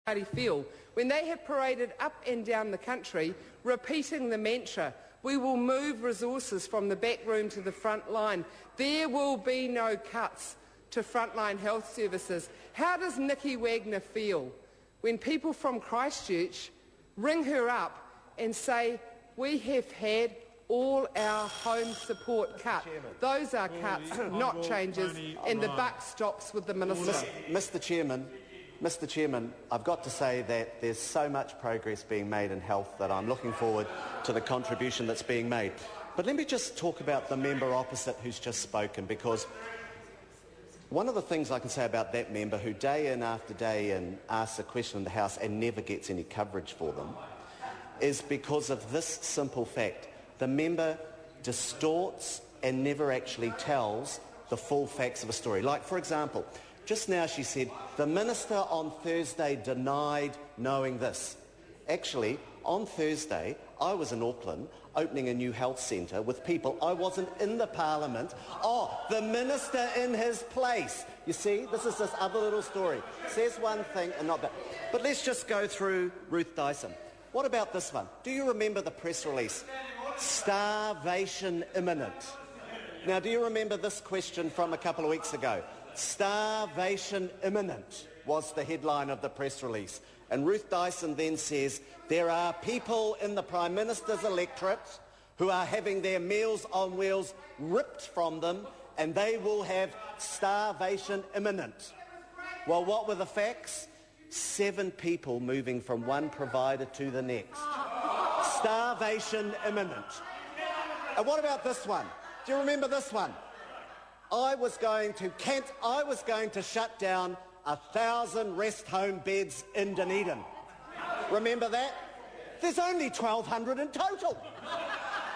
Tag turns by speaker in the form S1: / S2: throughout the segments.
S1: Party feel when they have paraded up and down the country repeating the mantra, we will move resources from the back room to the front line. There will be no cuts to frontline health services. How does Nikki Wagner feel when people from Christchurch ring her up and say, we have had all our home support cut? Those are cuts, not changes, and the buck stops with the Minister.
S2: Mr Chairman, I've got to say that there's so much progress being made in health that I'm looking forward to the contribution that's being made. But let me just talk about the member opposite who's just spoken, because one of the things I can say about that member who day in after day in asks a question in the House and never gets any coverage for them is because of this simple fact. The member distorts and never actually tells the full facts of a story. Like, for example, just now she said, the Minister on Thursday denied knowing this. Actually, on Thursday, I was in Auckland opening a new health centre with people. I wasn't in the Parliament. Oh, the Minister in his place. You see, this is this other little story. Says one thing and not that. But let's just go through Ruth Dyson. What about this one? Do you remember the press release? Starvation imminent. Now, do you remember this question from a couple of weeks ago? Starvation imminent was the headline of the press release. And Ruth Dyson then says, there are people in the Prime Minister's electorate who are having their Meals on Wheels ripped from them, and they will have starvation imminent. Well, what were the facts? 7 people moving from one provider to the next. Starvation imminent. And what about this one? Do you remember this one? I was going to shut down 1,000 rest home beds in Dunedin. Remember that? There's only 1,200 in total.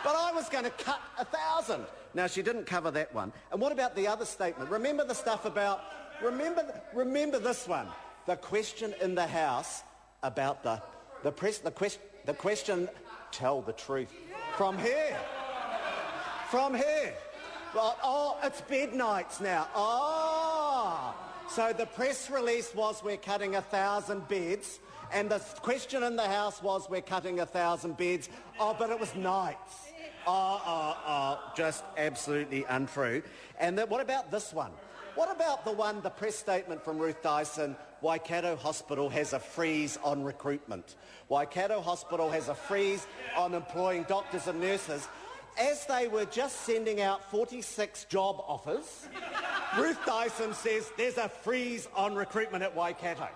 S2: But I was going to cut 1,000. Now, she didn't cover that one. And what about the other statement? Remember the stuff about... Remember this one. The question in the House about the question... Tell the truth. From here. Oh, it's bed nights now. Oh, so the press release was we're cutting 1,000 beds, and the question in the House was we're cutting 1,000 beds. Oh, but it was nights. Just absolutely untrue. And what about this one? What about the press statement from Ruth Dyson, Waikato Hospital has a freeze on recruitment. Waikato Hospital has a freeze on employing doctors and nurses. As they were just sending out 46 job offers, Ruth Dyson says there's a freeze on recruitment at Waikato.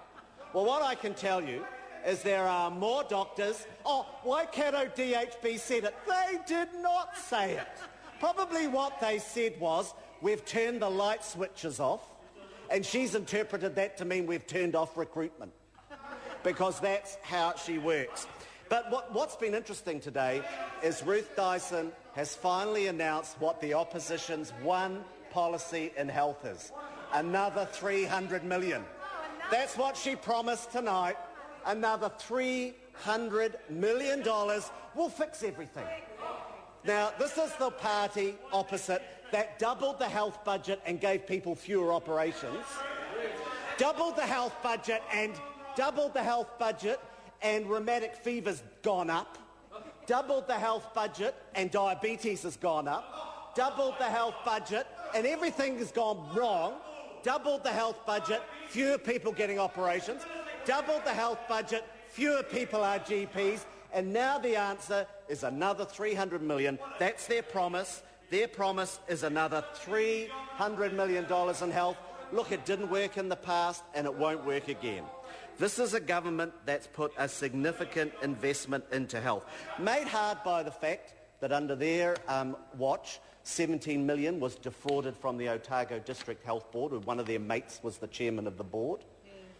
S2: Well, what I can tell you is there are more doctors. Oh, Waikato DHB said it. They did not say it. Probably what they said was, we've turned the light switches off, and she's interpreted that to mean we've turned off recruitment, because that's how she works. But what's been interesting today is Ruth Dyson has finally announced what the opposition's one policy in health is. Another $300 million. That's what she promised tonight. Another $300 million will fix everything. Now, this is the party opposite that doubled the health budget and gave people fewer operations. Doubled the health budget and rheumatic fever's gone up. Doubled the health budget and diabetes has gone up. Doubled the health budget and everything has gone wrong. Doubled the health budget, fewer people getting operations. Doubled the health budget, fewer people are GPs. And now the answer is another $300 million. That's their promise. Their promise is another $300 million in health. Look, it didn't work in the past and it won't work again. This is a government that's put a significant investment into health, made hard by the fact that under their watch, $17 million was defrauded from the Otago District Health Board, where one of their mates was the chairman of the board.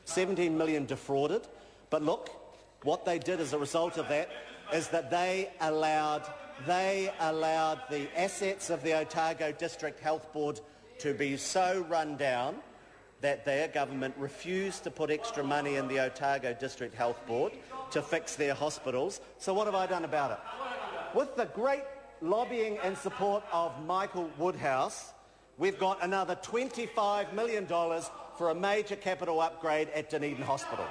S2: $17 million defrauded. But look, what they did as a result of that is that they allowed the assets of the Otago District Health Board to be so run down that their government refused to put extra money in the Otago District Health Board to fix their hospitals. So what have I done about it? With the great lobbying and support of Michael Woodhouse, we've got another $25 million for a major capital upgrade at Dunedin Hospital.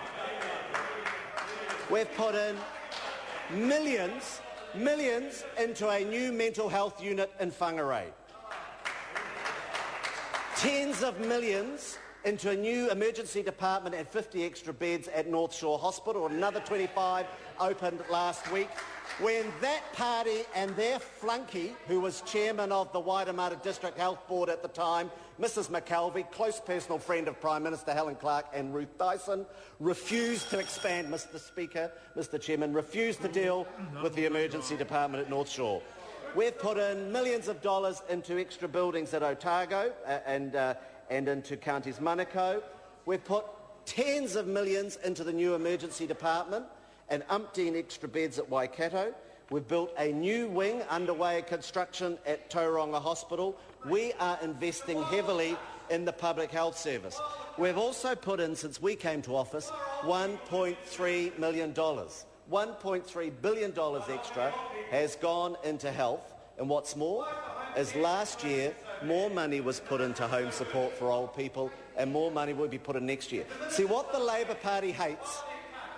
S2: We've put in millions into a new mental health unit in Whangarei. Tens of millions into a new emergency department and 50 extra beds at North Shore Hospital. Another 25 opened last week. When that party and their flunky, who was chairman of the Waitemata District Health Board at the time, Mrs McKelvey, close personal friend of Prime Minister Helen Clark and Ruth Dyson, refused to expand, Mr Speaker, Mr Chairman, refused to deal with the emergency department at North Shore. We've put in millions of dollars into extra buildings at Otago and into Counties Manukau. We've put tens of millions into the new emergency department and umpteen extra beds at Waikato. We've built a new wing underway construction at Tauranga Hospital. We are investing heavily in the public health service. We've also put in, since we came to office, $1.3 million. $1.3 billion extra has gone into health, and what's more is last year more money was put into home support for old people and more money will be put in next year. See, what the Labour Party hates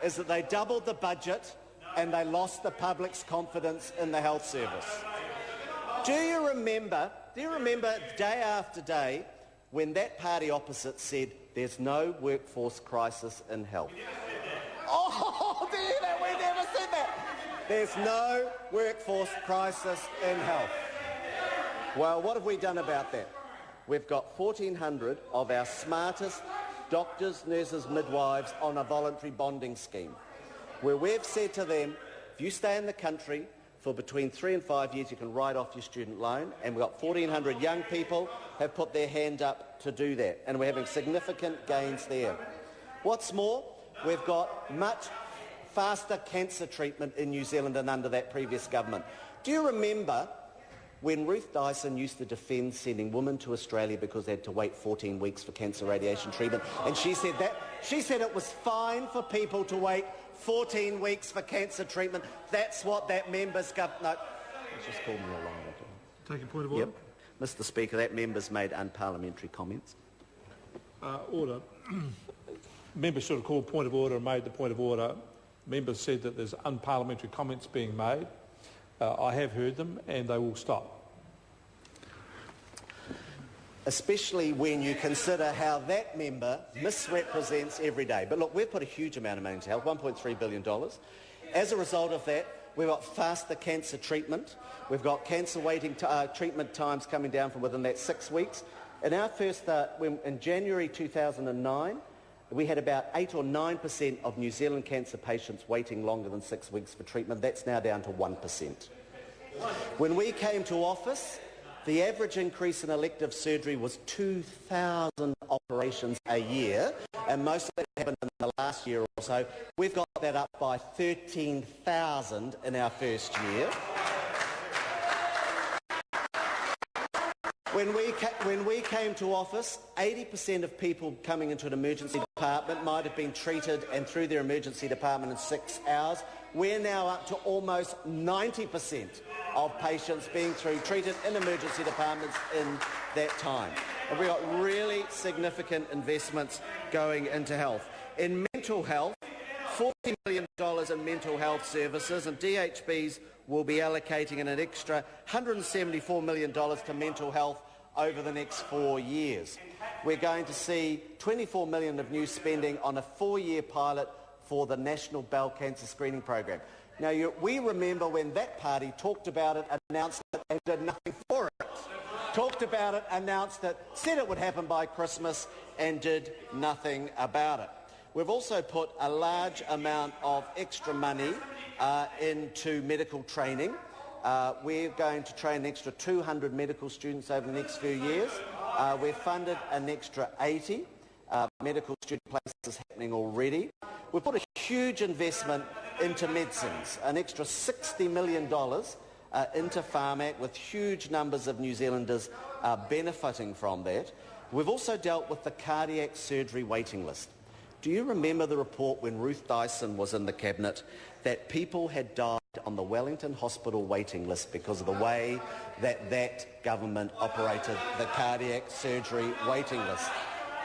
S2: is that they doubled the budget and they lost the public's confidence in the health service. Do you remember day after day when that party opposite said there's no workforce crisis in health? Oh, do you know, we never said that. There's no workforce crisis in health. Well, what have we done about that? We've got 1,400 of our smartest doctors, nurses, midwives on a voluntary bonding scheme, where we've said to them, if you stay in the country for between 3 and 5 years, you can write off your student loan, and we've got 1,400 young people have put their hand up to do that, and we're having significant gains there. What's more, we've got much faster cancer treatment in New Zealand than under that previous government. Do you remember when Ruth Dyson used to defend sending women to Australia because they had to wait 14 weeks for cancer radiation treatment, and she said it was fine for people to wait 14 weeks for cancer treatment? That's what that member's government... No, just called me a long way.
S3: Take a point of order.
S2: Yep. Mr Speaker, that member's made unparliamentary comments.
S3: Order. Members should have called point of order and made the point of order. Members said that there's unparliamentary comments being made. I have heard them and they will stop.
S2: Especially when you consider how that member misrepresents every day. But look, we've put a huge amount of money into health, $1.3 billion. As a result of that, we've got faster cancer treatment. We've got cancer waiting treatment times coming down from within that 6 weeks. In our first, in January 2009, we had about 8 or 9% of New Zealand cancer patients waiting longer than 6 weeks for treatment. That's now down to 1%. When we came to office, the average increase in elective surgery was 2,000 operations a year, and most of that happened in the last year or so. We've got that up by 13,000 in our first year. When we came to office, 80% of people coming into an emergency department might have been treated and through their emergency department in 6 hours. We're now up to almost 90% of patients being treated in emergency departments in that time. And we've got really significant investments going into health. In mental health, $40 million in mental health services, and DHBs will be allocating an extra $174 million to mental health over the next 4 years. We're going to see $24 million of new spending on a 4-year pilot for the National Bowel Cancer Screening Program. Now, we remember when that party talked about it, announced it, and did nothing for it. Talked about it, announced it, said it would happen by Christmas, and did nothing about it. We've also put a large amount of extra money into medical training. We're going to train an extra 200 medical students over the next few years. We've funded an extra 80 medical student places happening already. We've put a huge investment into medicines, an extra $60 million into Pharmac, with huge numbers of New Zealanders benefiting from that. We've also dealt with the cardiac surgery waiting list. Do you remember the report when Ruth Dyson was in the Cabinet that people had died on the Wellington Hospital waiting list because of the way that government operated the cardiac surgery waiting list?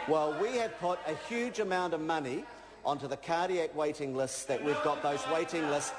S2: Well, we have put a huge amount of money onto the cardiac waiting lists, that we've got those waiting lists